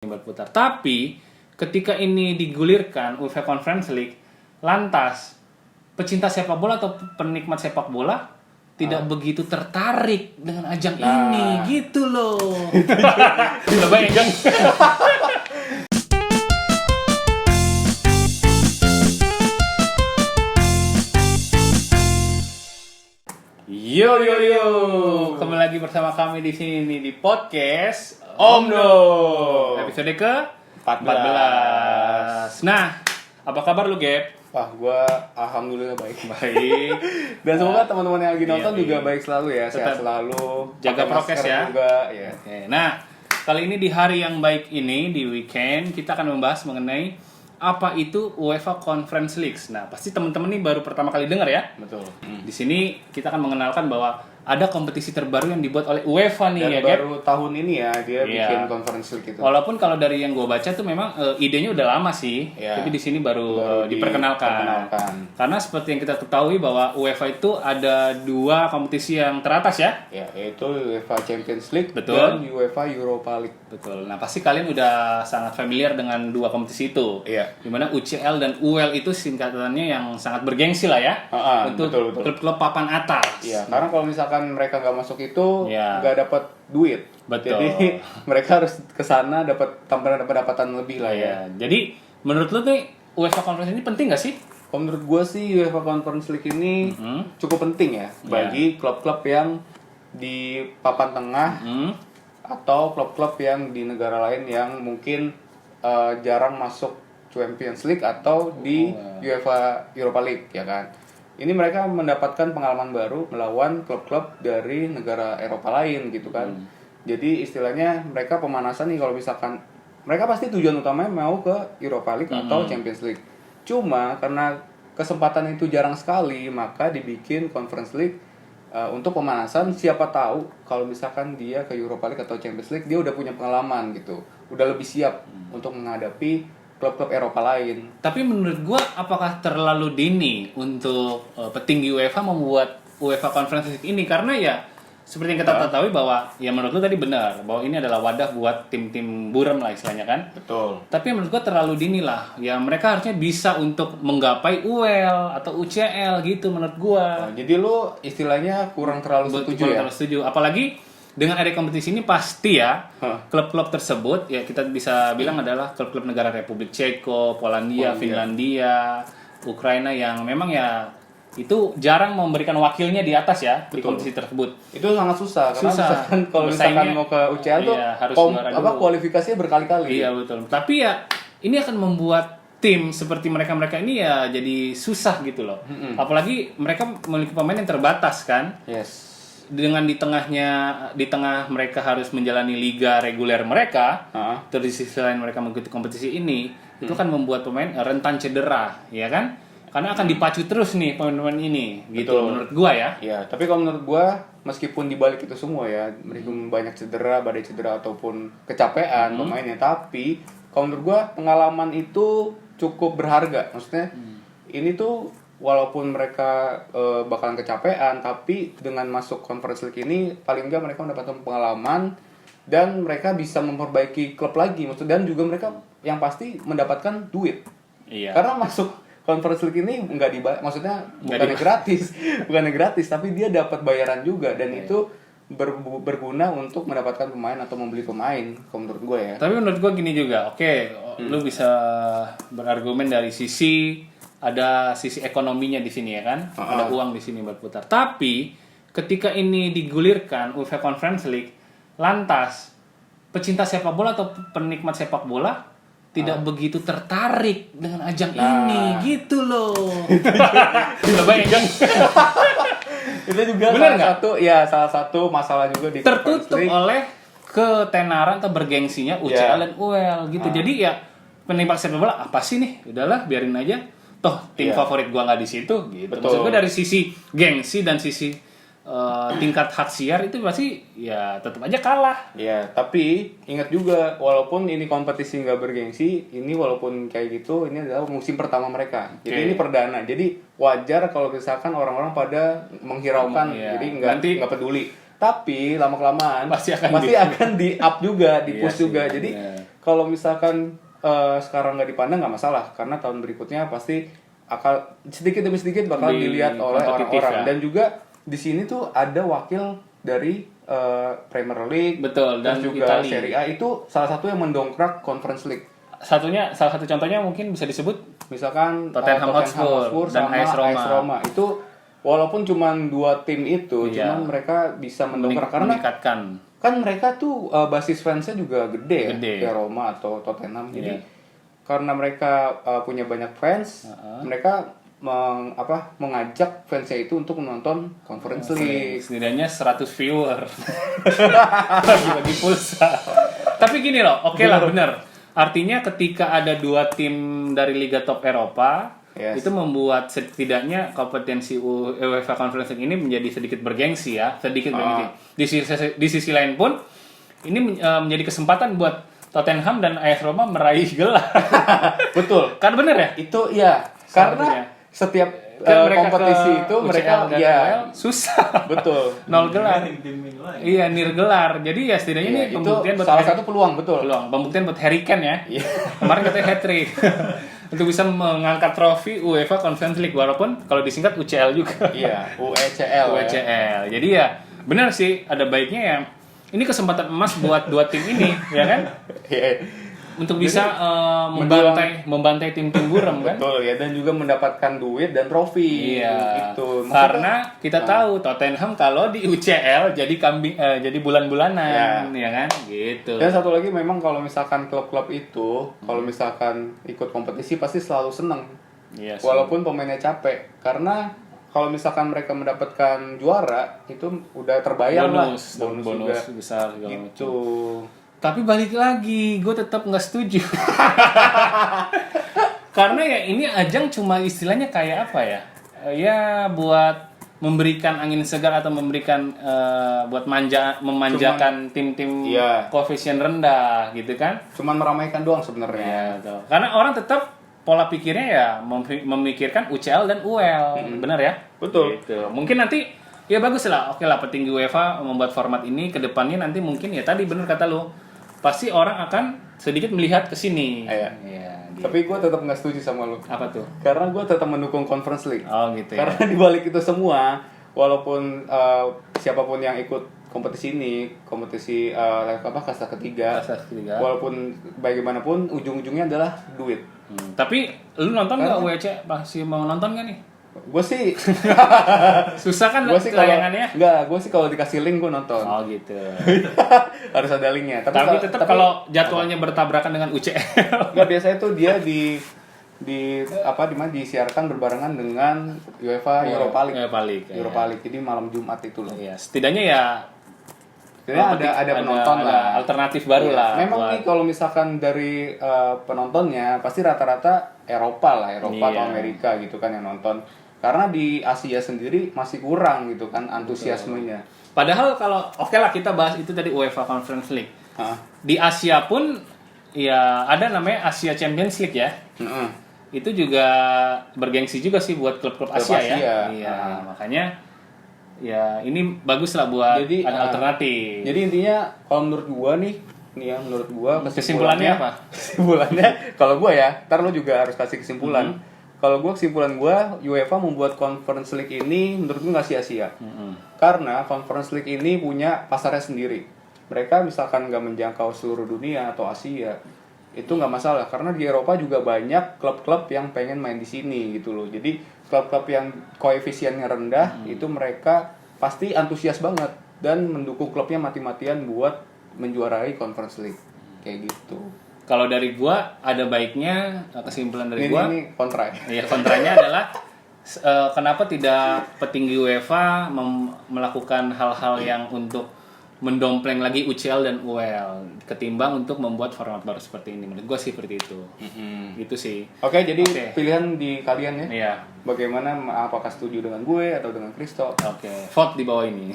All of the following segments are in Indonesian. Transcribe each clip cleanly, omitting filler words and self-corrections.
berputar. Tapi ketika ini digulirkan UEFA Conference League, lantas pecinta sepak bola atau penikmat sepak bola tidak begitu tertarik dengan ajang ini, gitu loh. Coba ya, Yo, kembali lagi bersama kami di sini di podcast Omdo episode ke 14. Nah, apa kabar lu, Gap? Wah, gua alhamdulillah baik. Baik. Dan semoga teman-teman yang lagi nonton Iya, juga iya. baik selalu ya, sehat Tetap selalu. jaga Pakai prokes masker ya. Juga, ya. Oke. Nah, kali ini di hari yang baik ini di weekend kita akan membahas mengenai apa itu UEFA Conference League. Nah, pasti teman-teman ini baru pertama kali dengar ya. Betul. Di sini kita akan mengenalkan bahwa ada kompetisi terbaru yang dibuat oleh UEFA nih Dan ya, Gap. baru tahun ini ya dia Iya. bikin conference league gitu. Walaupun kalau dari yang gue baca tuh memang idenya udah lama sih, Iya. tapi di sini baru diperkenalkan. Karena seperti yang kita ketahui bahwa UEFA itu ada dua kompetisi yang teratas ya. Ya, yaitu UEFA Champions League Betul. dan UEFA Europa League. Betul. Nah, pasti kalian udah sangat familiar dengan dua kompetisi itu. Iya. Dimana UCL dan UEL itu singkatannya yang sangat bergengsi lah ya. Untuk betul. klub-klub papan atas. Iya, karena kalau misalkan mereka nggak masuk itu Iya. nggak dapat duit. Betul. Jadi mereka harus ke sana dapat pendapatan lebih lah ya. Iya. Jadi menurut lu tuh UEFA Conference ini penting gak sih? Kalau menurut gue sih UEFA Conference League ini cukup penting ya bagi klub-klub yang di papan tengah atau klub-klub yang di negara lain yang mungkin jarang masuk Champions League atau di UEFA Europa League ya kan. Ini mereka mendapatkan pengalaman baru melawan klub-klub dari negara Eropa lain gitu kan. Jadi istilahnya mereka pemanasan nih kalau misalkan mereka pasti tujuan utamanya mau ke Europa League atau Champions League. Cuma karena kesempatan itu jarang sekali, maka dibikin Conference League untuk pemanasan. Siapa tahu kalau misalkan dia ke Europa League atau Champions League, dia udah punya pengalaman gitu. Udah lebih siap untuk menghadapi klub-klub Eropa lain. Tapi menurut gua apakah terlalu dini untuk petinggi UEFA membuat UEFA Conference League ini? Karena ya seperti yang kita ketahui bahwa ya menurut lu tadi benar bahwa ini adalah wadah buat tim-tim buram lah istilahnya kan. Betul. Tapi menurut gua terlalu dini lah. Ya mereka harusnya bisa untuk menggapai UEL atau UCL gitu menurut gua. Jadi lu istilahnya kurang terlalu setuju ya? Terlalu setuju. Apalagi dengan ada kompetisi ini pasti ya klub-klub tersebut ya kita bisa bilang adalah klub-klub negara Republik Ceko, Polandia, Finlandia, Ukraina yang memang ya itu jarang memberikan wakilnya di atas ya di kompetisi tersebut. Itu sangat susah karena misalkan kalau misalkan mau ke UCL tuh harus kualifikasinya berkali-kali. Iya betul. Tapi ya ini akan membuat tim seperti mereka-mereka ini ya jadi susah gitu loh. Apalagi mereka memiliki pemain yang terbatas kan. Yes. Dengan di tengah mereka harus menjalani liga reguler mereka, terus di sisi lain mereka mengikuti kompetisi ini, itu kan membuat pemain rentan cedera, ya kan? Karena akan dipacu terus nih pemain-pemain ini, gitu. Betul. Menurut gua ya. Iya, tapi kalau menurut gua meskipun dibalik itu semua ya, mereka banyak cedera, badai cedera ataupun kecapean pemainnya, tapi kalau menurut gua pengalaman itu cukup berharga. Maksudnya ini tuh walaupun mereka bakalan kecapean, tapi dengan masuk Conference League ini paling enggak mereka mendapatkan pengalaman dan mereka bisa memperbaiki klub lagi. Maksudnya dan juga mereka yang pasti mendapatkan duit. Iya. Karena masuk Conference League ini enggak maksudnya bukannya gratis, tapi dia dapat bayaran juga dan itu berguna untuk mendapatkan pemain atau membeli pemain kalau menurut gue ya. Tapi menurut gua gini juga, lu bisa berargumen dari ada sisi ekonominya di sini ya kan, ada uang di sini berputar. Tapi ketika ini digulirkan UEFA Conference League, lantas pecinta sepak bola atau penikmat sepak bola tidak begitu tertarik dengan ajang ini, gitu loh. Coba ya, Itu juga salah satu masalah juga di tertutup oleh ketenaran atau bergengsinya UCL dan UEL gitu. Jadi ya penikmat sepak bola apa sih nih? Udahlah biarin aja. Toh tim favorit gua nggak di situ gitu. Maksud gua dari sisi gengsi dan sisi tingkat hak siar itu pasti ya tetap aja kalah. Ya, tapi ingat juga walaupun ini kompetisi nggak bergengsi, ini walaupun kayak gitu, ini adalah musim pertama mereka. Jadi ini perdana. Jadi wajar kalau misalkan orang-orang pada menghiraukan, jadi nggak peduli. Tapi lama-kelamaan pasti akan di up juga, di push juga. Jadi kalau misalkan sekarang nggak dipandang nggak masalah, karena tahun berikutnya pasti akan sedikit demi sedikit bakal dilihat oleh orang-orang. Dan juga di sini tuh ada wakil dari Premier League, betul, dan juga Italia. Serie A, itu salah satu yang mendongkrak Conference League. Salah satu contohnya mungkin bisa disebut Misalkan Tottenham Hotspur dan sama AS Roma. Itu walaupun cuma 2 tim itu, cuman mereka bisa mendongkrak karena kan mereka tuh basis fansnya juga gede. Ya, Roma atau Tottenham. Jadi karena mereka punya banyak fans, mereka mengajak fansnya itu untuk menonton Conference League. Setidaknya 100 viewer bagi pulsa. Tapi gini loh, oke lah, bener. Artinya ketika ada 2 tim dari Liga Top Eropa, itu membuat setidaknya kompetensi UEFA Conference League ini menjadi sedikit bergengsi ya, bergengsi. Di sisi lain pun ini menjadi kesempatan buat Tottenham dan AS Roma meraih gelar. Betul. Kan bener ya? Itu ya, karena setiap kompetisi itu mereka susah. Betul. 0 gelar. Iya, nil gelar. Jadi ya setidaknya ini pembuktian buat salah satu peluang, betul. Pembuktian buat Harry Kane ya. Kemarin katanya hat-trick. Untuk bisa mengangkat trofi UEFA Conference League, walaupun kalau disingkat UCL juga. Iya, UECL. UECL. Jadi ya benar sih, ada baiknya ya. Ini kesempatan emas buat 2 tim ini, ya kan? Untuk bisa membantai tim-tim buram kan? Betul ya, dan juga mendapatkan duit dan trofi. Iya. Gitu. Karena kita tahu Tottenham kalau di UCL jadi bulan-bulanan, ya kan? Gitu. Dan satu lagi, memang kalau misalkan klub-klub itu kalau misalkan ikut kompetisi pasti selalu seneng. Iya, walaupun pemainnya capek, karena kalau misalkan mereka mendapatkan juara itu udah terbayar bonus juga. Besar gitu. Tapi balik lagi, gue tetap nggak setuju. Karena ya ini ajang cuma istilahnya kayak apa ya? Ya buat memberikan angin segar atau memberikan buat memanjakan tim-tim koefisien rendah gitu kan? Cuman meramaikan doang sebenarnya. Ya, karena orang tetap pola pikirnya ya memikirkan UCL dan UEL, benar ya? Betul. Gitu. Mungkin nanti ya bagus lah, oke lah petinggi UEFA membuat format ini ke depannya, nanti mungkin ya tadi benar kata lo, pasti orang akan sedikit melihat ke sini. Iya. Gitu. Tapi gue tetap nggak setuju sama lo. Apa tuh? Karena gue tetap mendukung Conference League. Oh gitu ya. Karena dibalik itu semua, walaupun siapapun yang ikut kompetisi ini, kompetisi kasta ketiga, walaupun bagaimanapun ujung-ujungnya adalah duit. Tapi lu nonton nggak WC? Masih mau nonton nggak nih? Gue sih susah kan tayangannya? Enggak, gue sih kalau dikasih link gue nonton. Oh gitu. Harus ada linknya. Tapi tetap kalau jadwalnya bertabrakan dengan UCL. Enggak, biasanya tuh dia disiarkan berbarengan dengan UEFA Europa League. Europa League. Jadi malam Jumat itu loh. Iya, setidaknya ya ada penonton lah, alternatif baru lah. Memang nih kalau misalkan dari penontonnya pasti rata-rata Eropa atau Amerika gitu kan yang nonton. Karena di Asia sendiri masih kurang gitu kan antusiasmenya. Padahal kalau lah kita bahas itu tadi UEFA Conference League. Di Asia pun ya ada namanya Asia Champions League ya. Itu juga bergengsi juga sih buat klub-klub Asia ya. Iya, makanya ya ini bagus lah buat ada alternatif. Jadi intinya kalau menurut gua nih ya menurut gua kesimpulannya apa? Kesimpulannya kalau gua ya, ntar lo juga harus kasih kesimpulan. Kalau gua kesimpulan gua, UEFA membuat Conference League ini menurut gua nggak sia-sia. Karena Conference League ini punya pasarnya sendiri. Mereka misalkan nggak menjangkau seluruh dunia atau Asia, itu nggak masalah karena di Eropa juga banyak klub-klub yang pengen main di sini gitu loh. Jadi klub-klub yang koefisiennya rendah itu mereka pasti antusias banget dan mendukung klubnya mati-matian buat menjuarai Conference League kayak gitu. Kalau dari gua ada baiknya, kesimpulan dari gua ini kontra. Iya, kontranya adalah kenapa tidak petinggi UEFA melakukan hal-hal yang untuk mendompleng lagi UCL dan UEL ketimbang untuk membuat format baru seperti ini. Menurut gue sih seperti itu. Itu sih. Oke, jadi pilihan di kalian ya. Iya. Bagaimana, apakah setuju dengan gue atau dengan Kristo? Oke, vote di bawah ini.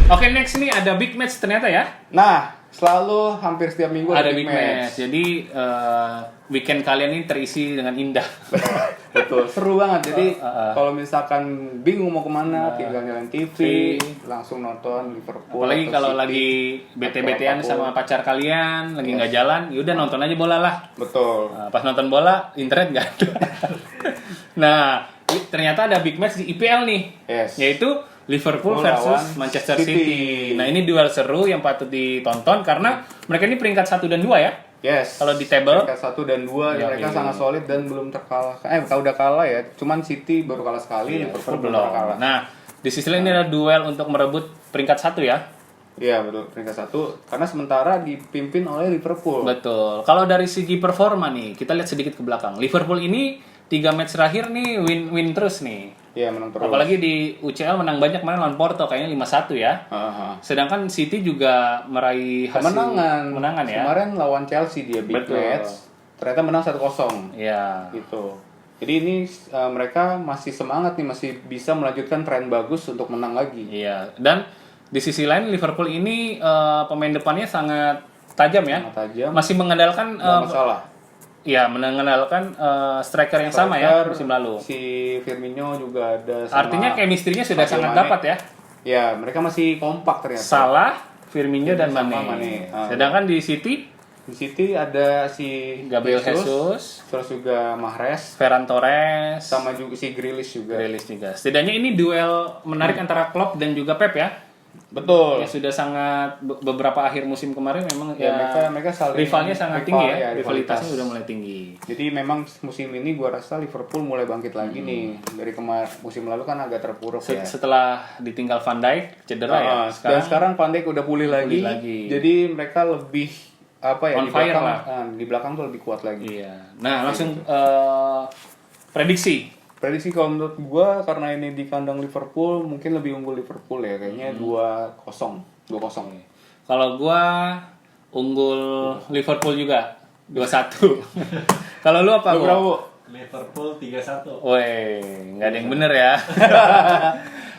Oke, next nih ada big match ternyata ya. Nah, selalu hampir setiap minggu ada big match. Jadi weekend kalian ini terisi dengan indah. Betul, seru banget. Jadi kalau misalkan bingung mau kemana, tinggal nyalain TV, langsung nonton Liverpool. Apalagi atau kalau City, lagi bete-betean atau sama pacar kalian, lagi nggak jalan, yaudah nonton aja bola lah. Betul. Nah, pas nonton bola, internet nggak ada. Nah, ternyata ada big match di IPL nih, Yes. yaitu Liverpool Lawan versus Manchester City. City. Nah, ini duel seru yang patut ditonton karena mereka ini peringkat 1 dan 2 ya. Yes. Kalau di table, peringkat 1 dan 2 Ya, mereka iya. sangat solid dan belum terkalahkan. Kalau udah kalah ya, cuman City baru kalah sekali, Liverpool belum belum. kalah. Nah, di sisi lain ini ada duel untuk merebut peringkat 1 ya. Iya betul, peringkat 1 karena sementara dipimpin oleh Liverpool. Betul. Kalau dari segi performa nih, kita lihat sedikit ke belakang. Liverpool ini 3 match terakhir nih win terus nih. Iya, menang terus. Apalagi di UCL menang banyak kemarin lawan Porto kayaknya 5-1 ya. Aha. Sedangkan City juga meraih hasil kemenangan ya. Kemarin lawan Chelsea dia big Betul. match. Ternyata menang 1-0. Iya. Gitu. Jadi ini mereka masih semangat nih, masih bisa melanjutkan tren bagus untuk menang lagi. Iya. Dan di sisi lain Liverpool ini pemain depannya sangat tajam ya. Sangat tajam. Masih mengandalkan Nggak masalah. ya mengandalkan striker yang sama ya musim lalu. Si Firmino juga ada sama Artinya chemistry-nya sudah Sadio sangat Mane. dapat ya. Ya, mereka masih kompak ternyata. Salah, Firmino dan Sama Mane. Mane. Sedangkan di City, Di City ada si Gabriel Jesus, terus juga Mahrez, Ferran Torres, sama juga si Grealish juga. Grealish juga. Setidaknya ini duel menarik antara Klopp dan juga Pep ya. Betul. Yang sudah sangat beberapa akhir musim kemarin memang Ya, mereka saling rivalnya sangat rival, tinggi ya. ya, Rivalitasnya rivalitas. udah mulai tinggi. Jadi memang musim ini gua rasa Liverpool mulai bangkit lagi nih. Dari musim lalu kan agak terpuruk ya. Setelah ditinggal Van Dijk cedera ya. Dan sekarang Van Dijk udah pulih lagi. lagi. Jadi mereka lebih apa ya On di fire belakang, lah. di belakang tuh lebih kuat lagi. Iya. Nah, langsung prediksi. Prediksi kalau menurut gua karena ini di kandang Liverpool mungkin lebih unggul Liverpool ya kayaknya 2-0. 2-0. Kalau gua unggul Liverpool juga 2-1. Kalau lu apa, Lu gua? berapa, Bu? Liverpool 3-1. Woi, nggak ada yang bener ya.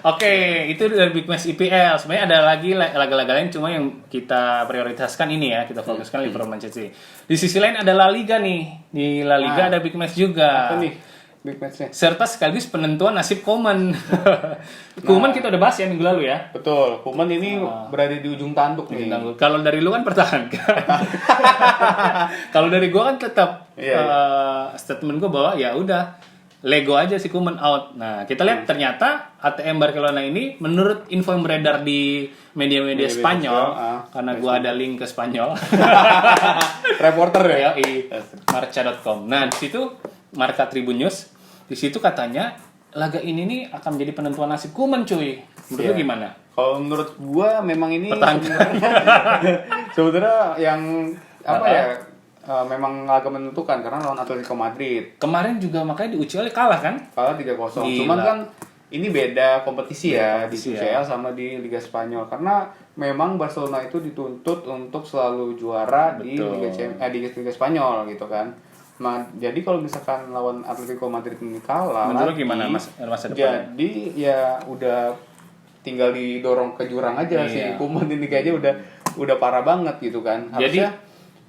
Oke, itu dari Big Match IPL. Sebenarnya ada lagi laga-laga lain, cuma yang kita prioritaskan ini ya, kita fokuskan Liverpool Manchester City. Di sisi lain ada La Liga nih. Di La Liga ada Big Match juga. Apa nih big match-nya? Serta sekaligus penentuan nasib Koeman. Koeman kita udah bahas ya minggu lalu ya. Betul, Koeman ini berada di ujung tanduk nih. Kalau dari lu kan pertahankan. Kalau dari gua kan tetap statement gua bahwa ya udah Lego aja si Koeman out. Nah, kita lihat ternyata ATM Barcelona ini menurut info yang beredar di media-media Spanyol, karena gua ada link ke Spanyol. Reporter ya. Ya, marca.com. Nah, di situ Marca Tribun News, di situ katanya laga ini nih akan menjadi penentuan nasib Koeman cuy. Menurut lu gimana? Kalau menurut gua memang ini Pertahankan. sebenarnya yang apa ya memang agak menentukan karena lawan Atletico Madrid Kemarin juga makanya di UCL kalah kan? kalah 3-0. Gila. Cuman kan ini beda kompetisi ya di kompetisi UCL sama di Liga Spanyol karena memang Barcelona itu dituntut untuk selalu juara di Liga Spanyol gitu kan. Nah, jadi kalau misalkan lawan Atletico Madrid ini kalah Menurut lu lagi, gimana masa depannya? jadi ya udah tinggal didorong ke jurang aja Iya. si Koeman ini kayaknya udah parah banget gitu kan. Jadi- Harusnya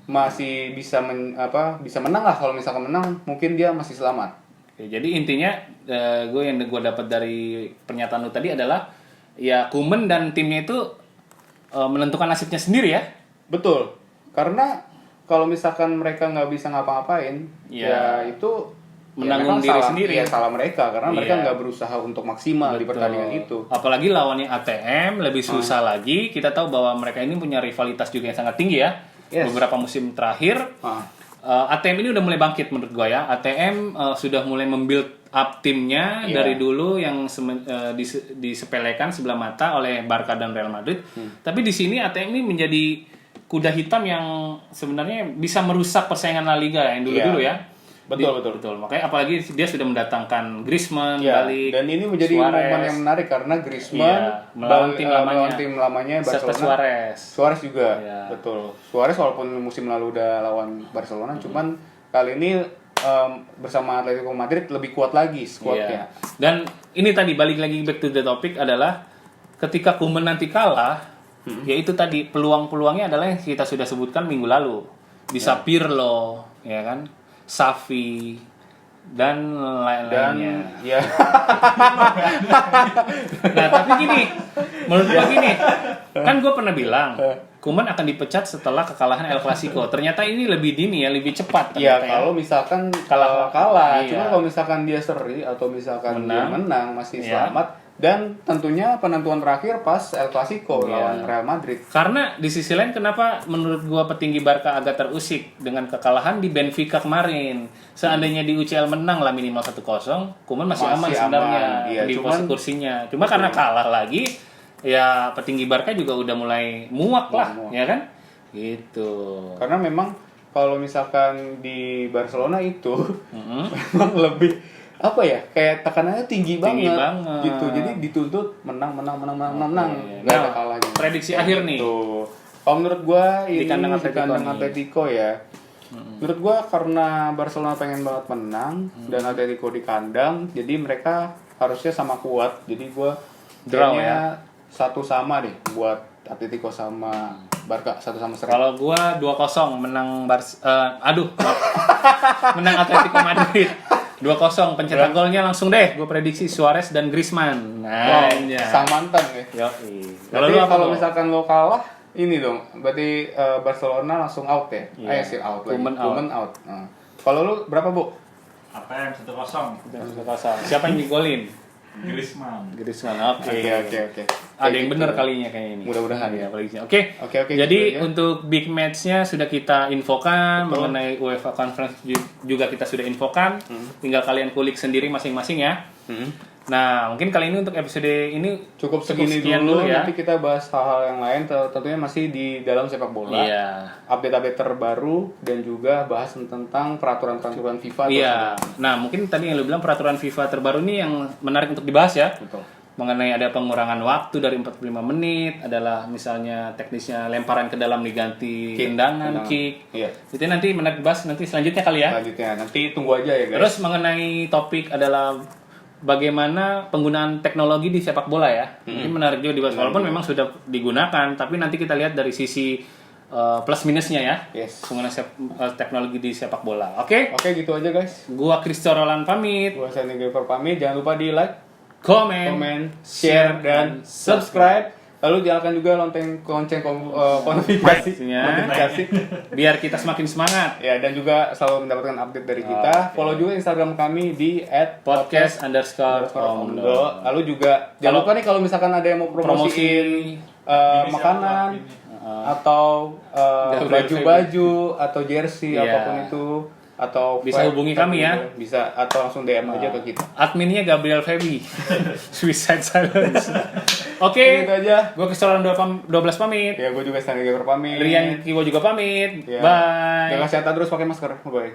masih bisa bisa menang lah, kalau misalkan menang mungkin dia masih selamat. Oke, jadi intinya gue dapat dari pernyataan lu tadi adalah ya Koeman dan timnya itu menentukan nasibnya sendiri ya. Betul. Karena kalau misalkan mereka nggak bisa ngapa-ngapain, Ya. ya itu Menanggung memang diri salah, sendiri. Ya salah mereka karena mereka Iya. nggak berusaha untuk maksimal di Betul. pertandingan itu. Apalagi lawannya ATM lebih susah lagi. Kita tahu bahwa mereka ini punya rivalitas juga yang sangat tinggi ya. Yes. Beberapa musim terakhir Ah. ATM ini udah mulai bangkit menurut gue ya. ATM sudah mulai membuild up timnya Iya. dari dulu yang disepelekan sebelah mata oleh Barca dan Real Madrid. Tapi di sini ATM ini menjadi kuda hitam yang sebenarnya bisa merusak persaingan La Liga yang dulu-dulu Iya. ya. Betul. Makanya apalagi dia sudah mendatangkan Griezmann Ya, balik. dan ini menjadi Suarez. momen yang menarik karena Griezmann melawan tim lamanya. Barcelona. Serta Suarez juga, Iya. betul. Suarez walaupun musim lalu udah lawan Barcelona, cuman kali ini bersama Atletico Madrid lebih kuat lagi Iya. skuadnya. Dan ini tadi balik lagi back to the topic adalah ketika Koeman nanti kalah, yaitu tadi peluang-peluangnya adalah yang kita sudah sebutkan minggu lalu. Bisa Pirlo, ya kan? Xavi dan lain-lainnya. Ya Nah, tapi gini, menurut gua gini, kan gue pernah bilang Koeman akan dipecat setelah kekalahan El Clasico. Ternyata ini lebih dini ya, lebih cepat. ya ternyata kalau misalkan Kalah. kalah, Iya. cuma kalau misalkan dia seri atau misalkan dia Menang. menang masih Iya. selamat. Dan tentunya penentuan terakhir pas El Clasico Iya. lawan Real Madrid. Karena di sisi lain kenapa menurut gua petinggi Barca agak terusik dengan kekalahan di Benfica kemarin. Seandainya di UCL menang lah minimal 1-0, Koeman masih aman Masih sebenarnya aman, iya. di Cuman- kursinya. Cuma karena kalah lagi, ya petinggi Barca juga udah mulai muak lah, Muak. ya kan? Gitu. Karena memang kalau misalkan di Barcelona itu Mm-mm. memang lebih apa ya, kayak tekanannya tinggi Tinggi banget, banget. gitu. Jadi dituntut menang Oke. nggak ada Nah, kalahnya. prediksi akhir nih. Tuh. Kalau menurut gua Di ini kandang di Atletico kandang nih. Atletico ya. Menurut gua karena Barcelona pengen banget menang dan Atletico di kandang, jadi mereka harusnya sama kuat. Jadi gua Draw kayaknya satu sama deh buat Atletico sama Barca, satu sama seri. Kalau gua 2-0 menang menang Atletico Madrid. 2-0 pencetak golnya langsung deh. Gua prediksi Suarez dan Griezmann. Wow, Nah, sang mantan ya. Yoi. Berarti lu apa, kalau Bo? misalkan lo kalah, ini dong. Berarti Barcelona langsung out ya? Iya. Sih out lagi. Koeman Koeman out. Nah. Kalau lu berapa, Bu? APM 1-0. 1-0. Siapa yang digolin? Griezmann. Griezmann. Oke. Oke. Ada Kayak yang gitu. benar kalinya kayaknya ini. Mudah-mudahan Iya, ya. prediksinya. Oke. Oke, Jadi gitu aja. untuk big match-nya sudah kita infokan, Betul. mengenai UEFA Conference juga kita sudah infokan. Tinggal kalian kulik sendiri masing-masing ya. Nah, mungkin kali ini untuk episode ini Cukup segini sekian dulu, ya. nanti kita bahas hal-hal yang lain tentunya masih di dalam sepak bola. Iya. Update-update terbaru dan juga bahas tentang peraturan-peraturan FIFA. atau Iya. Nah, mungkin tadi yang lu bilang peraturan FIFA terbaru ini yang menarik untuk dibahas ya. Betul. Mengenai ada pengurangan waktu dari 45 menit, adalah misalnya teknisnya lemparan ke dalam diganti tendangan, kick. Iya. Itu nanti menarik dibahas nanti selanjutnya kali ya. Selanjutnya nanti tunggu aja ya, guys. Terus mengenai topik adalah bagaimana penggunaan teknologi di sepak bola ya. Ini menarik juga dibahas walaupun memang sudah digunakan, tapi nanti kita lihat dari sisi plus minusnya ya. Yes. Penggunaan teknologi di sepak bola. Oke? Oke, gitu aja, guys. Gua Christo Roland pamit. Gua Sandy Gilbert pamit. Jangan lupa di like, Komen, share, dan subscribe. Lalu nyalakan juga lonceng notifikasi. Notifikasi. biar kita semakin semangat. Ya, dan juga selalu mendapatkan update dari kita. Follow juga Instagram kami di Podcast_omdo. Lalu juga jangan lupa nih kalau misalkan ada yang mau promosiin makanan atau baju-baju atau jersey Iya. apapun itu atau Bisa hubungi kami ya. Bisa atau langsung DM aja ke kita. Adminnya Gabriel Febi. Suicide Silence. Oke. Gitu aja. Gua Kestoran 12 pamit. Ya, gue juga Stanley Gaber pamit. Rian Kiwo juga pamit. Ya. Bye. Jaga kesehatan terus, pakai masker. Bye.